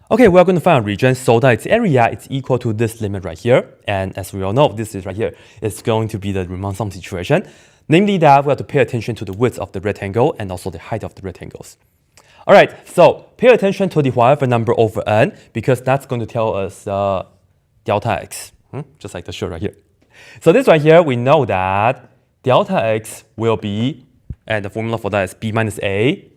Okay, we're going to find a region so that its area is equal to this limit right here. And as we all know, this is right here. It's going to be the Riemann sum situation. Namely that we have to pay attention to the width of the rectangle and also the height of the rectangles. All right, so pay attention to the whatever number over n because that's going to tell us delta x, just like the show right here. So this right here, we know that delta x will be, and the formula for that is b minus a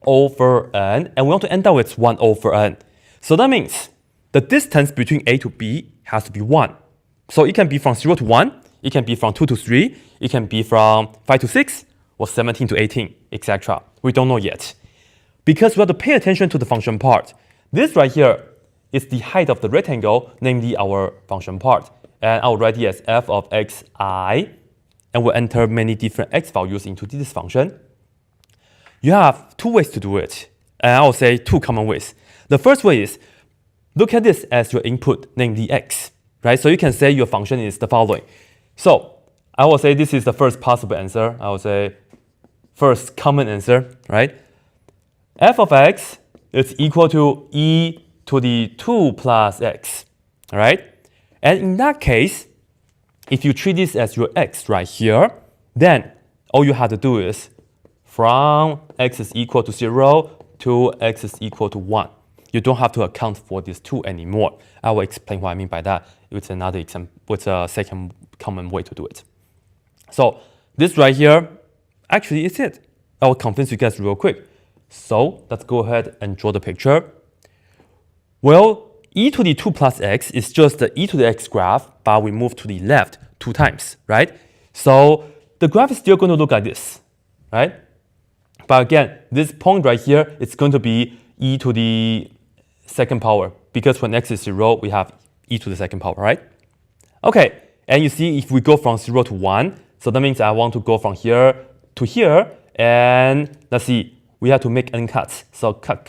over n, and we want to end up with 1 over n. So that means the distance between a to b has to be 1. So it can be from 0 to 1, it can be from 2 to 3, it can be from 5 to 6, or 17 to 18, etc. We don't know yet. Because we have to pay attention to the function part. This right here is the height of the rectangle, namely our function part. And I'll write it as f of xi, and we'll enter many different x values into this function. You have two ways to do it, and I will say two common ways. The first way is, look at this as your input, namely x, right? So you can say your function is the following. So I will say this is the first possible answer. I will say first common answer, right? F of x is equal to e to the 2 plus x, all right? And in that case, if you treat this as your x right here, then all you have to do is from x is equal to 0 to x is equal to 1. You don't have to account for this 2 anymore. I will explain what I mean by that with another example, with a second common way to do it. So this right here actually is it. I will convince you guys real quick. So let's go ahead and draw the picture. Well, e to the 2 plus x is just the e to the x graph, but we move to the left 2 times, right? So the graph is still going to look like this, right? But again, this point right here is going to be e to the second power, because when x is 0, we have e to the second power, right? Okay, and you see if we go from 0 to 1, so that means I want to go from here to here, and let's see, we have to make n cuts. So cut.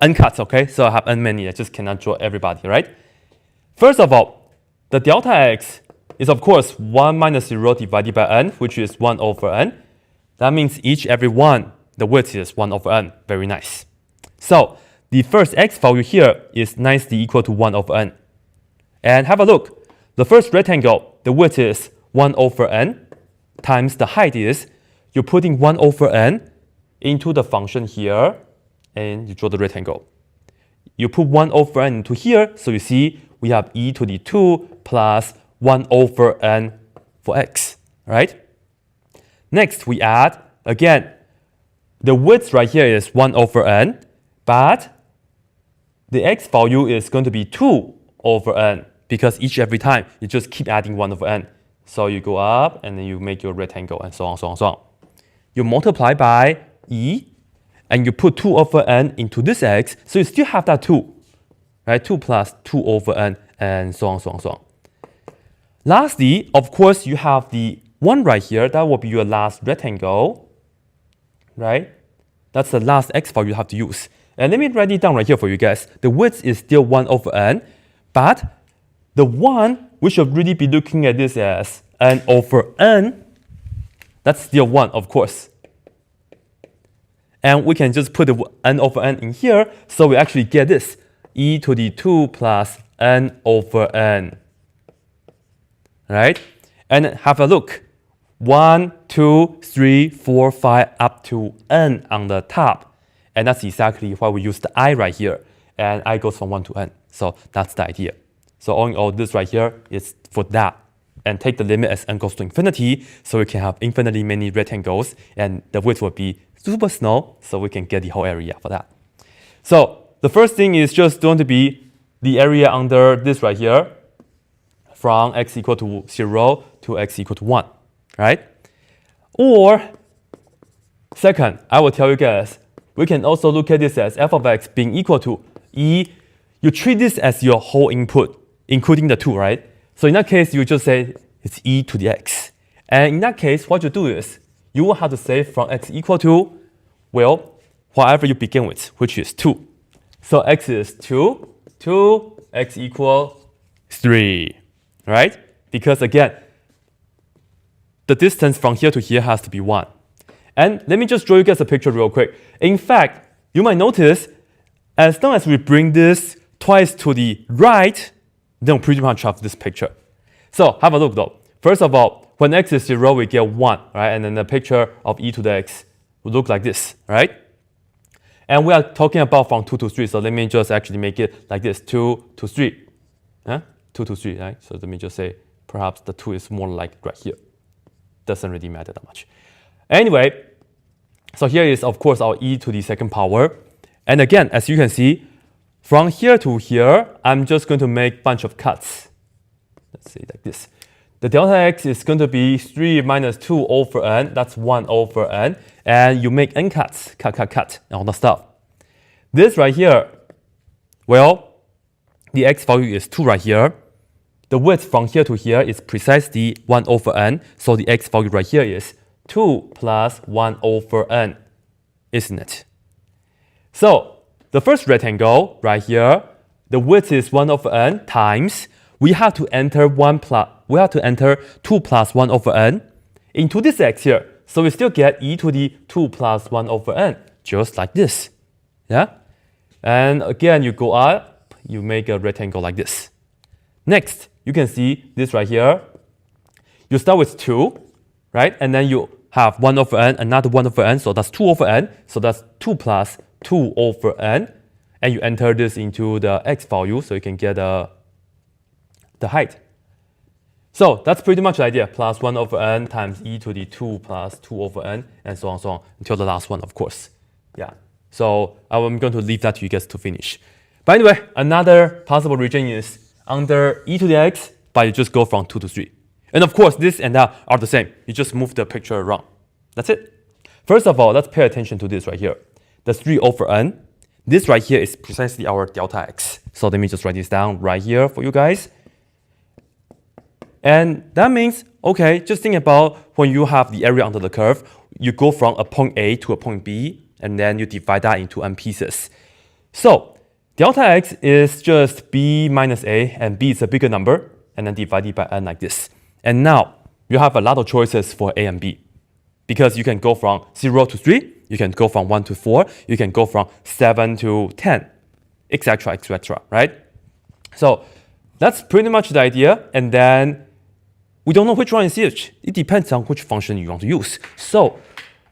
N cuts, okay? So I have n many, I just cannot draw everybody, right? First of all, the delta x is of course 1 minus 0 divided by n, which is 1 over n. That means every one, the width is 1 over n. Very nice. So the first x value here is nicely equal to 1 over n. And have a look. The first rectangle, the width is 1 over n times the height is, you're putting 1 over n into the function here, and you draw the rectangle. You put 1 over n into here, so you see we have e to the 2 plus 1 over n for x, right? Next, we add, again, the width right here is 1 over n, but the x value is going to be 2 over n, because every time you just keep adding 1 over n. So you go up, and then you make your rectangle, and so on, so on, so on. You multiply by e, and you put 2 over n into this x, so you still have that 2, right? 2 plus 2 over n, and so on, so on, so on. Lastly, of course, you have the 1 right here. That will be your last rectangle, right? That's the last x value you have to use. And let me write it down right here for you guys. The width is still 1 over n, but the 1, we should really be looking at this as n over n. That's still 1, of course. And we can just put the n over n in here, so we actually get this, e to the 2 plus n over n, right? And have a look, 1, 2, 3, 4, 5, up to n on the top. And that's exactly why we use the I right here. And I goes from 1 to n, so that's the idea. So all in all, this right here is for that. And take the limit as n goes to infinity, so we can have infinitely many rectangles, and the width will be super small, so we can get the whole area for that. So the first thing is just going to be the area under this right here, from x equal to 0 to x equal to 1, right? Or, second, I will tell you guys, we can also look at this as f of x being equal to e. You treat this as your whole input, including the 2, right? So in that case, you just say it's e to the x. And in that case, what you do is, you will have to say from x equal to, well, whatever you begin with, which is 2. So x is 2, x equal 3, right? Because again, the distance from here to here has to be 1. And let me just draw you guys a picture real quick. In fact, you might notice as long as we bring this twice to the right, then we pretty much have this picture. So have a look though. First of all, when x is 0, we get 1, right? And then the picture of e to the x would look like this, right? And we are talking about from 2 to 3, so let me just actually make it like this, 2 to 3. 2 to 3, right? So let me just say perhaps the 2 is more like right here. Doesn't really matter that much. Anyway, so here is, of course, our e to the second power. And again, as you can see, from here to here, I'm just going to make a bunch of cuts. Let's say like this. The delta x is going to be 3 minus 2 over n. That's 1 over n. And you make n cuts, cut, and all the stuff. This right here, well, the x value is 2 right here. The width from here to here is precisely 1 over n. So the x value right here is 2 plus 1 over n, isn't it? So the first rectangle right here, the width is 1 over n times, we have to enter 2 plus 1 over n into this x here. So we still get e to the 2 plus 1 over n, just like this. Yeah? And again, you go up, you make a rectangle like this. Next, you can see this right here. You start with 2, right? And then you have 1 over n, another 1 over n, so that's 2 over n. So that's 2 plus 2 over n. And you enter this into the x value, so you can get the height. So that's pretty much the idea. Plus 1 over n times e to the 2 plus 2 over n, and so on, until the last one, of course. Yeah. So I'm going to leave that to you guys to finish. But anyway, another possible region is under e to the x, but you just go from 2 to 3. And of course, this and that are the same. You just move the picture around. That's it. First of all, let's pay attention to this right here. The 3 over n. This right here is precisely our delta x. So let me just write this down right here for you guys. And that means, okay, just think about when you have the area under the curve, you go from a point A to a point B, and then you divide that into n pieces. So delta x is just b minus a, and b is a bigger number, and then divided by n like this. And now you have a lot of choices for a and b, because you can go from 0 to 3, you can go from 1 to 4, you can go from 7 to 10, etc., right? So that's pretty much the idea. And then we don't know which one is which. It depends on which function you want to use. So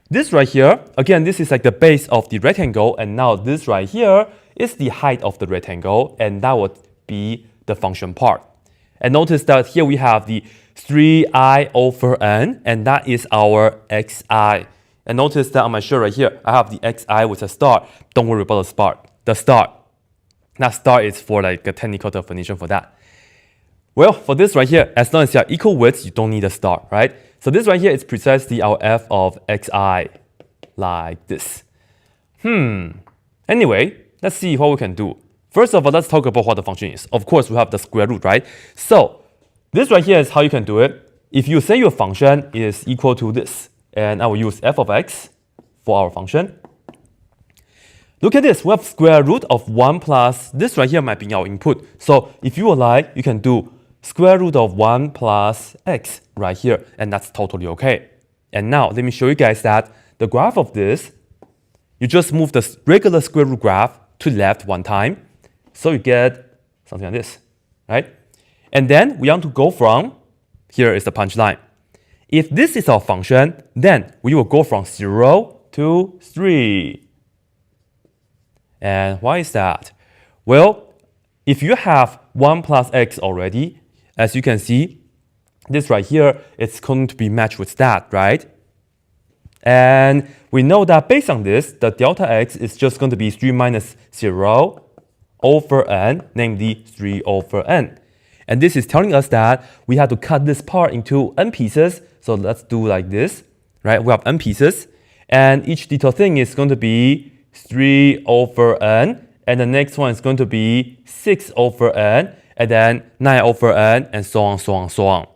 this right here, again, this is like the base of the rectangle, and now this right here is the height of the rectangle, and that would be the function part. And notice that here we have the 3i over n, and that is our xi. And notice that on my shirt right here, I have the xi with a star. Don't worry about the star. That star is for like a technical definition for that. Well, for this right here, as long as you have equal widths, you don't need a star, right? So this right here is precisely our f of xi, like this. Anyway, let's see what we can do. First of all, let's talk about what the function is. Of course, we have the square root, right? So this right here is how you can do it. If you say your function is equal to this, and I will use f of x for our function. Look at this, we have square root of 1 plus, this right here might be our input. So if you would like, you can do square root of 1 plus x right here, and that's totally okay. And now, let me show you guys that the graph of this, you just move the regular square root graph to left one time, so you get something like this, right? And then we want to go from, here is the punchline. If this is our function, then we will go from 0 to 3. And why is that? Well, if you have 1 plus x already, as you can see, this right here, it's going to be matched with that, right? And we know that based on this, the delta x is just going to be 3 minus 0 over n, namely 3 over n. And this is telling us that we have to cut this part into n pieces. So let's do like this, right? We have n pieces, and each little thing is going to be 3 over n, and the next one is going to be 6 over n, and then 9 over n, and so on.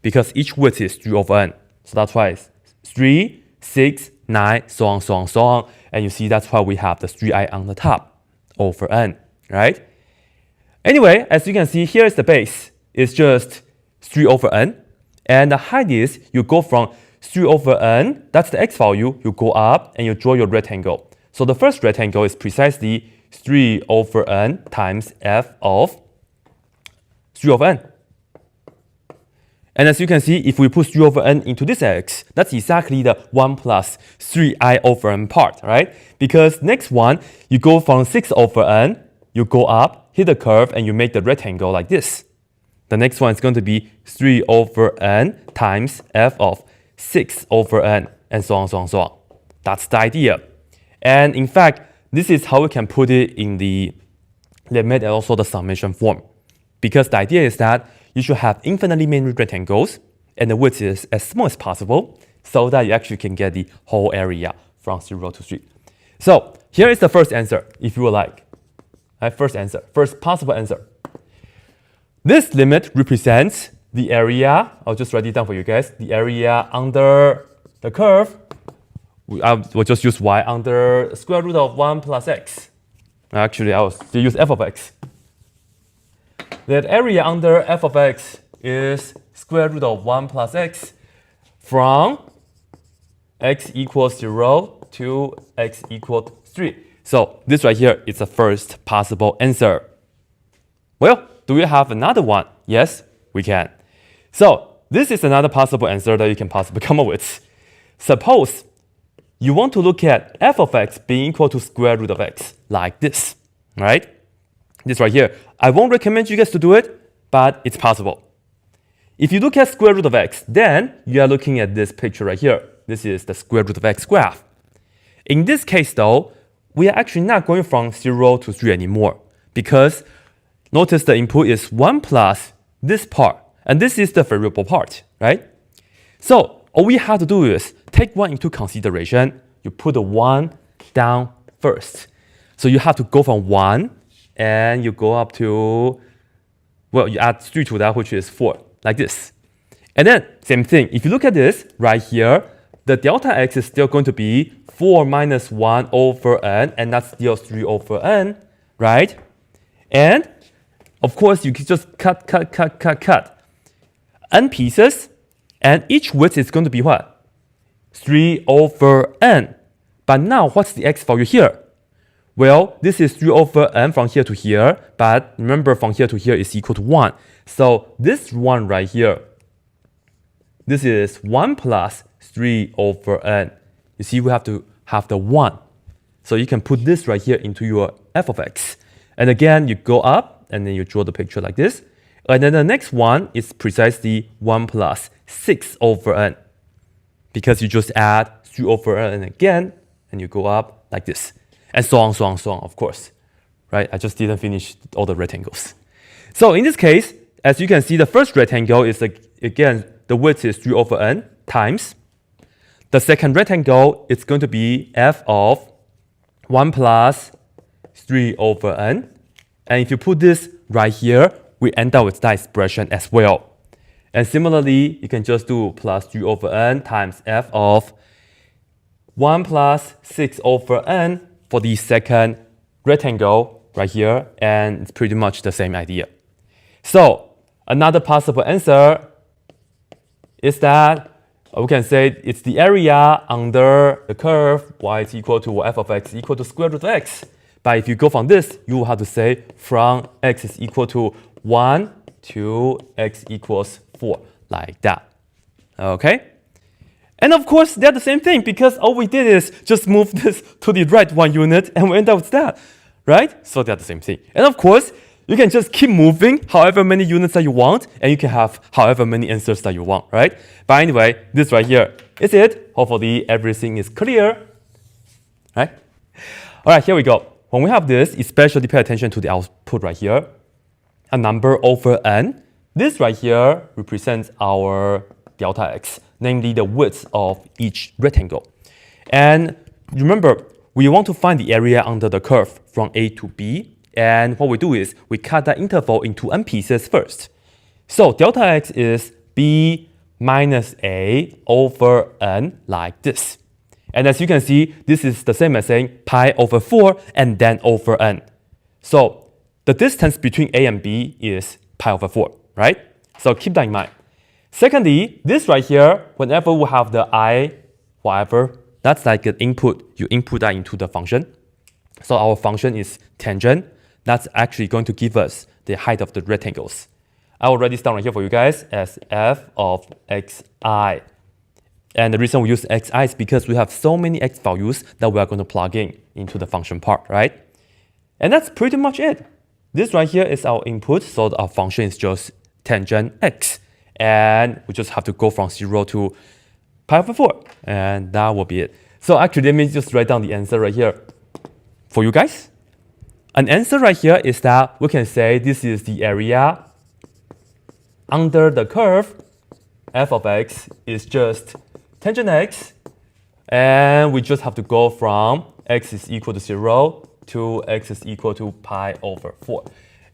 Because each width is 3 over n. So that's why it's 3, 6, 9, so on. And you see that's why we have the 3i on the top over n, right? Anyway, as you can see, here is the base. It's just 3 over n. And the height is you go from 3 over n, that's the x value, you go up and you draw your rectangle. So the first rectangle is precisely 3 over n times f of 3 over n. And as you can see, if we put 3 over n into this x, that's exactly the 1 plus 3i over n part, right? Because next one, you go from 6 over n, you go up, hit the curve, and you make the rectangle like this. The next one is going to be 3 over n times f of 6 over n, and so on, so on, so on. That's the idea. And in fact, this is how we can put it in the limit and also the summation form. Because the idea is that you should have infinitely many rectangles, and the width is as small as possible, so that you actually can get the whole area from 0 to 3. So here is the first answer, if you would like. First possible answer. This limit represents the area, I'll just write it down for you guys, the area under the curve. We'll just use y under square root of 1 plus x. Actually, I'll still use f of x. That area under f of x is square root of 1 plus x from x equals 0 to x equals 3. So this right here is the first possible answer. Well, do we have another one? Yes, we can. So this is another possible answer that you can possibly come up with. Suppose you want to look at f of x being equal to square root of x, like this, right? This right here. I won't recommend you guys to do it, but it's possible. If you look at square root of x, then you are looking at this picture right here. This is the square root of x graph. In this case, though, we are actually not going from 0 to 3 anymore, because notice the input is 1 plus this part, and this is the variable part, right? So all we have to do is take 1 into consideration. You put the 1 down first. So you have to go from 1, and you go up to, well, you add 3 to that, which is 4, like this. And then, same thing, if you look at this right here, the delta x is still going to be 4 minus 1 over n, and that's still 3 over n, right? And, of course, you can just cut n pieces, and each width is going to be what? 3 over n. But now, what's the x value here? Well, this is 3 over n from here to here, but remember from here to here is equal to 1. So this one right here, this is 1 plus 3 over n. You see, we have to have the 1. So you can put this right here into your f of x. And again, you go up, and then you draw the picture like this. And then the next one is precisely 1 plus 6 over n. Because you just add 3 over n again, and you go up like this. And so on, so on, so on, of course. Right? I just didn't finish all the rectangles. So in this case, as you can see, the first rectangle is, again, the width is 3 over n times. The second rectangle is going to be f of 1 plus 3 over n. And if you put this right here, we end up with that expression as well. And similarly, you can just do plus 3 over n times f of 1 plus 6 over n for the second rectangle right here, and it's pretty much the same idea. So another possible answer is that we can say it's the area under the curve y is equal to f of x equal to square root of x. But if you go from this, you will have to say from x is equal to 1 to x equals 4, like that. Okay? And of course, they're the same thing, because all we did is just move this to the right 1 unit, and we end up with that, right? So they're the same thing. And of course, you can just keep moving however many units that you want, and you can have however many answers that you want, right? But anyway, this right here is it. Hopefully, everything is clear, right? All right, here we go. When we have this, especially pay attention to the output right here, a number over n. This right here represents our delta x, namely the width of each rectangle. And remember, we want to find the area under the curve from A to B. And what we do is we cut that interval into n pieces first. So delta x is b minus a over n, like this. And as you can see, this is the same as saying pi over 4 and then over n. So the distance between a and b is pi over 4, right? So keep that in mind. Secondly, this right here, whenever we have the I, whatever, that's like an input. You input that into the function. So our function is tangent. That's actually going to give us the height of the rectangles. I will write this down right here for you guys as f of xi. And the reason we use xi is because we have so many x values that we are going to plug in into the function part, right? And that's pretty much it. This right here is our input, so our function is just tangent x. And we just have to go from 0 to pi over 4. And that will be it. So actually, let me just write down the answer right here for you guys. An answer right here is that we can say this is the area under the curve. F of x is just tangent x. And we just have to go from x is equal to 0 to x is equal to pi over 4.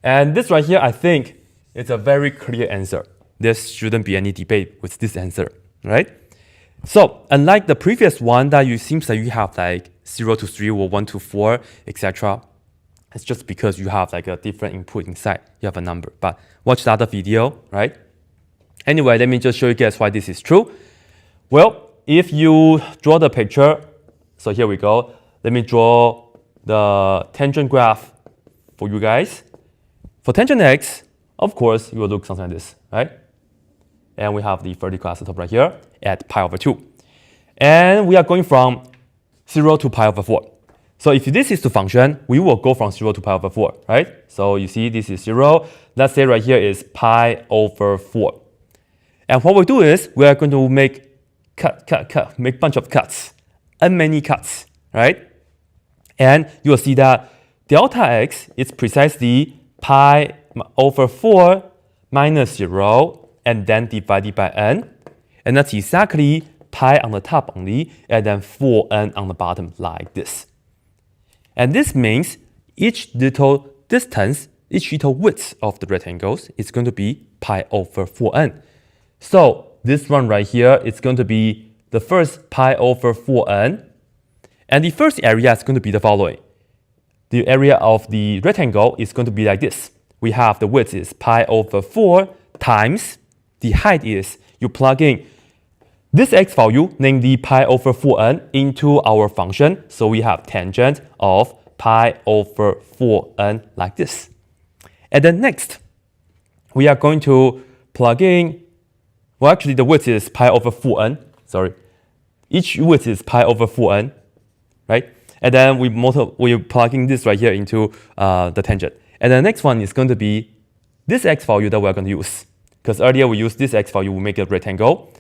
And this right here, I think, is a very clear answer. There shouldn't be any debate with this answer, right? So unlike the previous one that you seems like you have like 0 to 3 or 1 to 4, etc. It's just because you have like a different input inside. You have a number. But watch the other video, right? Anyway, let me just show you guys why this is true. Well, if you draw the picture, so here we go. Let me draw the tangent graph for you guys. For tangent x, of course, it will look something like this, right? And we have the vertical asymptote right here at pi over 2. And we are going from 0 to pi over 4. So if this is the function, we will go from 0 to pi over 4, right? So you see this is 0. Let's say right here is pi over 4. And what we do is we are going to make make bunch of cuts, and many cuts, right? And you will see that delta x is precisely pi over 4 minus 0 and then divided by n. And that's exactly pi on the top only and then 4n on the bottom like this. And this means each little distance, each little width of the rectangles is going to be pi over 4n. So this one right here is going to be the first pi over 4n. And the first area is going to be the following. The area of the rectangle is going to be like this. We have the width is pi over 4 times the height is, you plug in this x value, namely pi over 4n, into our function. So we have tangent of pi over 4n like this. And then next, we are going to plug in, well, actually the width is pi over 4n. Sorry. Each width is pi over 4n, right? And then we're plugging this right here into the tangent. And the next one is going to be this x value that we're going to use. Because earlier we used this x value, we make a rectangle.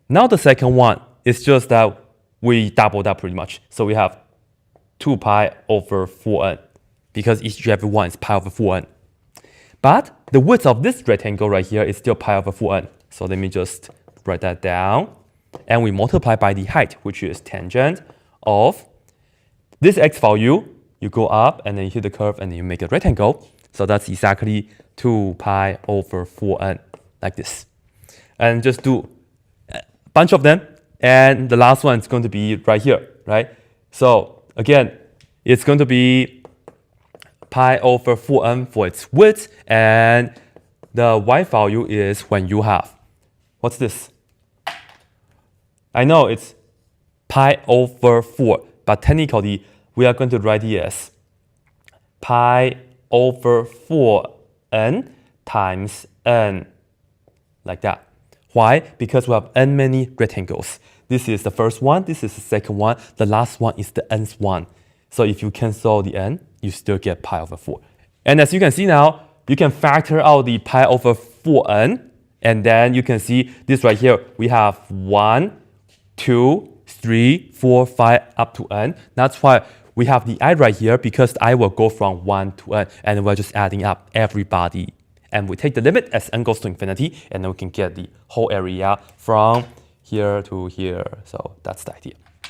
Now the second one is just that we double that pretty much. So we have 2 pi over 4n, because each and every one is pi over 4n. But the width of this rectangle right here is still pi over 4n. So let me just write that down. And we multiply by the height, which is tangent of this x value. You go up and then you hit the curve and then you make a rectangle. So that's exactly 2 pi over 4n like this. And just do a bunch of them. And the last one is going to be right here, right? So again, it's going to be pi over 4n for its width. And the y value is when you have, what's this? I know it's pi over 4, but technically we are going to write it as pi over 4n times n, like that. Why? Because we have n many rectangles. This is the first one, this is the second one, the last one is the nth one. So if you cancel the n, you still get pi over 4. And as you can see now, you can factor out the pi over 4n, and then you can see this right here, we have 1, 2, 3, 4, 5, up to n. That's why we have the I right here, because the I will go from 1 to n, and we're just adding up everybody. And we take the limit as n goes to infinity, and then we can get the whole area from here to here. So that's the idea.